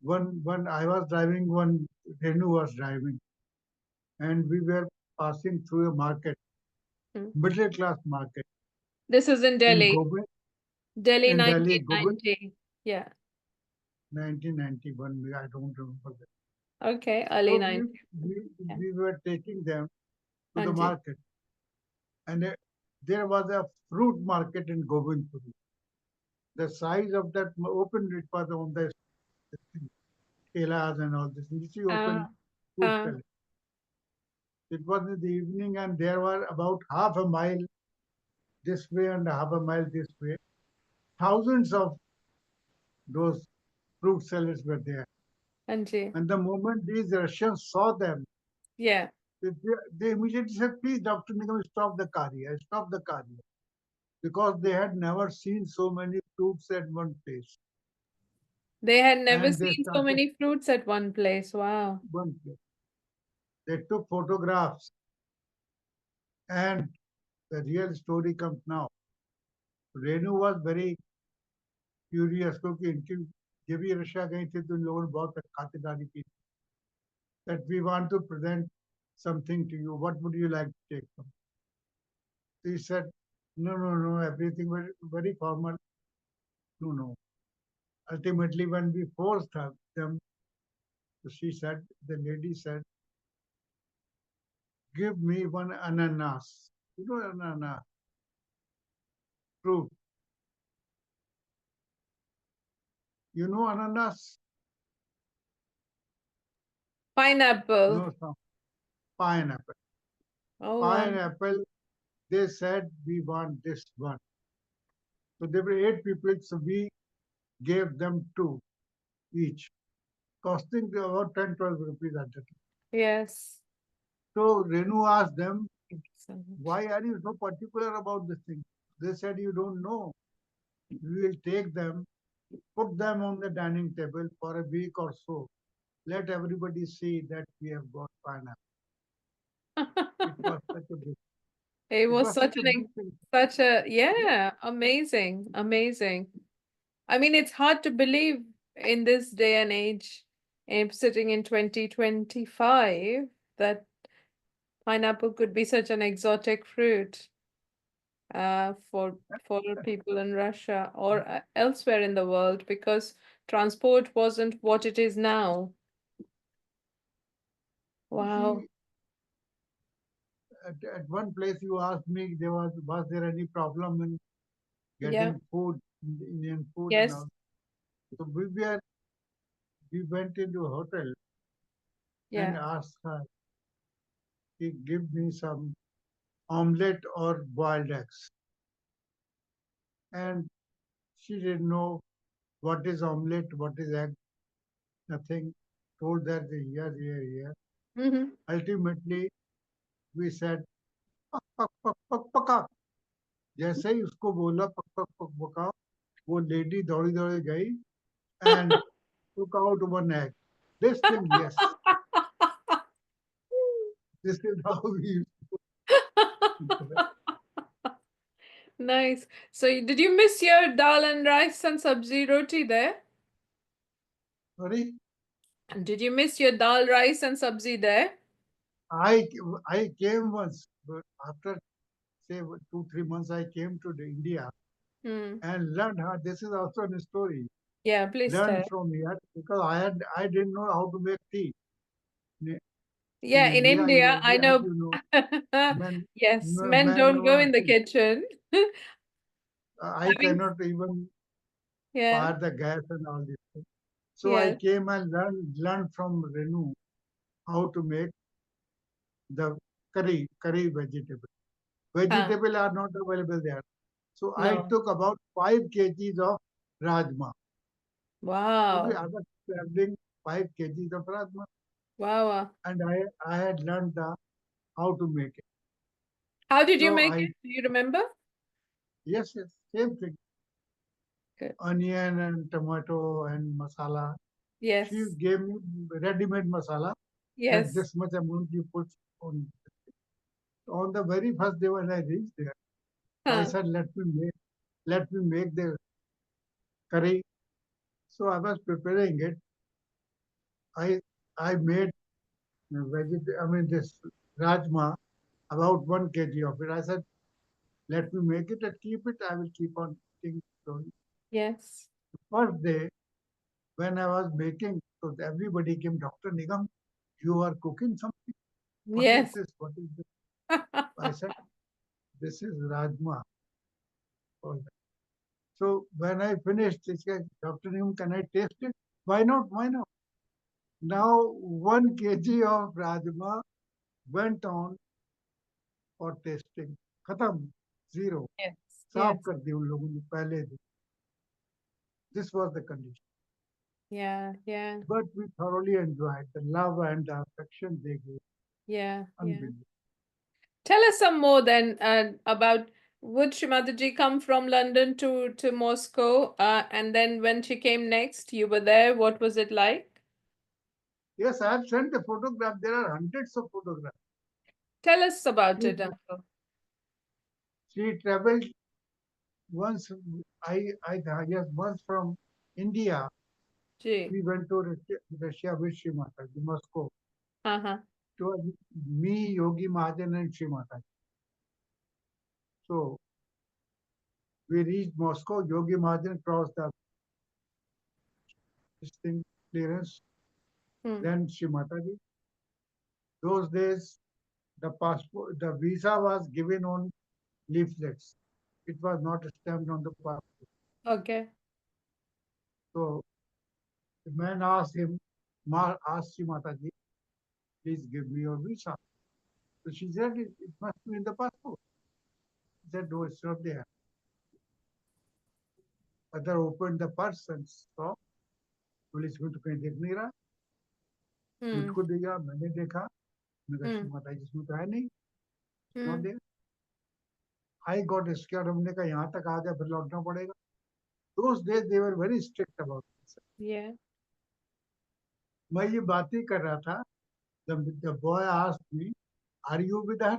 one I was driving, one Renu was driving, and we were passing through a market, Hmm. middle class market This is in in Delhi. Gobind, Delhi in Delhi, Gobind, 1990. Yeah. 1991. I don't remember that. Okay. Early So 90s. we Yeah. we were taking them to the Anji. market, and there was a fruit market in Govindpuri. The size of that open, it was on the kelas and all this. You see, Uh, open food uh, selling. It was in the evening, and there were about half a mile this way and half a mile this way. Thousands of those fruit sellers were there. Anji. And the moment these Russians saw them, Yeah. they immediately said, "Please, Dr. Nigam, stop the car here, stop the car here." Because they had never seen so many fruits at one place. They had never And they seen so started many fruits at one place. Wow. one place. They took photographs, and the real story comes now. Renu was very curious क्योंकि इनकी ये भी Russia गई थी तो इन लोगों ने बहुत खातिरदारी की that we want to present something to you. What would you like to take from? He said, "No, no, no, everything very, very formal. No, no." Ultimately, when we forced them, she said, the lady said, "Give me one ananas." You know, ananas, fruit. You know, ananas? Pineapple. No, some pineapple. Oh wow. Pineapple, they said, "We want this one." So there were 8 people, so we gave them two each, costing about 10, 12 rupees at the time. Yes. So Renu asked them, Thank you so much. "Why are you so particular about this thing?" They said, "You don't know. We will take them, put them on the dining table for a week or so. Let everybody see that we have got pineapple." It was such a big. It It was was such such a an big thing. such a Yes, yeah, amazing, amazing. I mean, it's hard to believe in this day and age, sitting in 2025, that pineapple could be such an exotic fruit for people in Russia or elsewhere in the world, because transport wasn't what it is now. you Wow. see, at one place you asked me was there any problem in Yeah. getting food, Indian food and Yes. all. So we went into a hotel and Yeah. asked her to give me some omelette or boiled eggs. And she didn't know what is omelette, what is egg, nothing. Told that here, here, here. Mm-hmm. Ultimately, we said, पक पक पक पक पका. जैसे ही उसको बोला पक पक पक पकाओ, वो लेडी दौड़ी दौड़ी गई and took out one egg. This thing, yes, this is how we. Nice. So, did you miss your dal and rice and sabzi roti there? Sorry, Did you miss your dal, rice, and sabzi there? I I came once, but after say 2 3 months, I came to the India Hmm. and learned how. This is also a story. Yeah, please Learned tell. from here because I didn't know how to make tea in, in Yeah, in India. India, I As know. you know, men Yes, men men don't know go in the nothing. kitchen. I Having, cannot even yeah, fire the gas and all this thing. So I yes. came and learned from Renu how to make the curry vegetable. Huh. Vegetable are not available there. So I No. took about 5 kgs of rajma. Okay, Wow. I was traveling 5 kgs of rajma, Wow. Wow. and I had learned how to make it. How did you So make I it? Do you remember? yes, yes, same thing. Good. Onion and tomato and masala. She Yes. gave me ready-made masala that Yes. this much amount you put on. On the very first day when I reached there, I Huh. said, let me make the curry. So I was preparing it. I I made I mean this rajma, about 1 kg of it. I said, let me make it and keep it. I will keep on eating slowly. Yes. First day when I was making, so everybody came, Dr. Nigam, you are cooking something. What is Yes. this? What is this? I said, this is rajma. So when I finished, he said, Dr. Nigam, can I taste it? Why not? Why not? Now 1 kg of rajma went on for tasting. खत्म, zero. Yes. साफ Yes. कर दी उन लोगों ने पहले दिन. This was the condition. Yeah. Yeah. But we thoroughly enjoyed the love and the affection they gave. Yeah. Yeah. Unbelievable. Tell us some more then about, would Shri Mataji come from London to Moscow? And then when she came next, you were there. What was it like? Yes, I have sent the photograph. There are hundreds of photographs. Tell us about She, it, Uncle. she traveled once. Yes, once from India. Gee. We went to Russia with Shri Mataji, Moscow. Uh-huh. It was me, Yogi, Mahajan, and Shri Mataji. So we reached Moscow. Yogi Mahajan crossed the this thing clearance. Hmm. Then Shri Mataji. Those days, the visa was given on leaflets. It was not stamped on the passport. Okay. So the man asked Shri Mataji, please give me your visa. So she said, it must be in the passport. He said, no, it's not there. Other opened the purse and saw, police में तो कहीं दिख नहीं रहा. Hmm. मुझको दिया, मैंने देखा, मैंने कहा Hmm. श्री माता जी इसमें तो है नहीं, not Hmm. there. I got scared. हमने कहा यहाँ तक आ गया फिर लौटना पड़ेगा. Those days they were very strict about this. Yeah. मैं ये बात ही कर रहा था. The boy asked me, are you with her?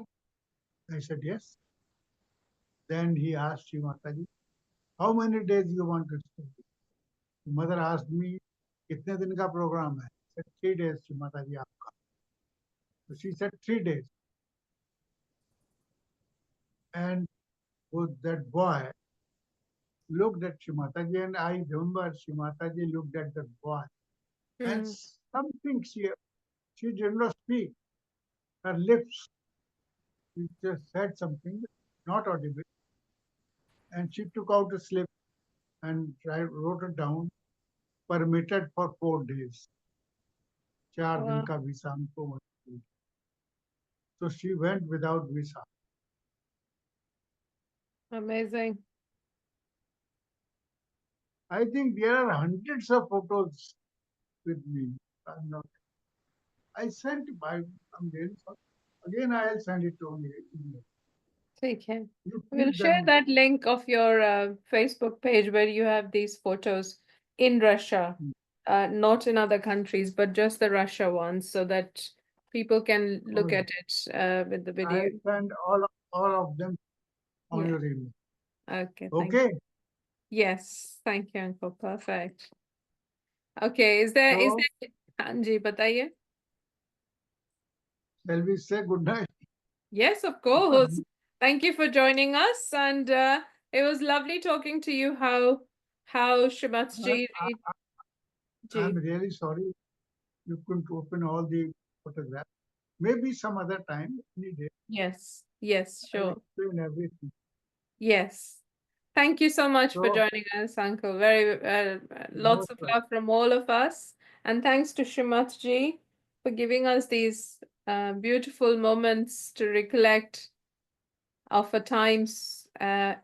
I said, yes. Then he asked Shri Mataji, how many days you want to stay? Mother asked me, कितने दिन का program है? I said, 3 days, Shri Mataji, आपका. So she said, 3 days. And that boy looked at Shri Mataji, and I remember Shri Mataji looked at that boy. And something she did not speak. Her lips, she just said something, not audible. And she took out a slip and wrote it down, permitted for 4 days. 4 दिन का visa हमको मिला. So she went without visa. Amazing. I think there are hundreds of photos with me. I sent I'm really sorry. Again, I'll send it to you. Okay. You We'll keep share them. that link of your Facebook page where you have these photos in Russia, not in other countries, but just the Russia ones, so that people can look at it with the video. I'll send all of them on your email. Okay, thank Okay. you. Yes, thank you, Uncle. Perfect. Okay, is there So Anji, bataiye? shall we say good night? Yes, of course. Thank you for joining us, and it was lovely talking to you. How Shrimatji I'm ji. really sorry you couldn't open all the photographs. Maybe some other time, any day, Yes, I'll sure. explain everything. Yes. Thank you so much for So joining us, Uncle. Very lots most of welcome. love from all of us, and thanks to Shrimatji for giving us these beautiful moments to recollect of our times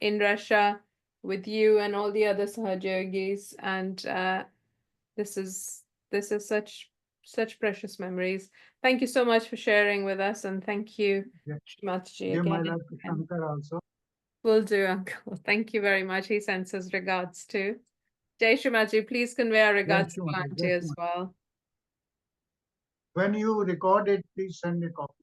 in Russia with you and all the other Sahaja Yogis, and this is such precious memories. Thank you so much for sharing with us, and thank you, Yeah. Shrimatji, Give my again. love to Shankar also. Will do, Uncle. Thank you very much. He sends his regards too. Jai Shrimatji, please convey our regards to Jai Auntie Shri as Mata. well. When you record it, please send a copy.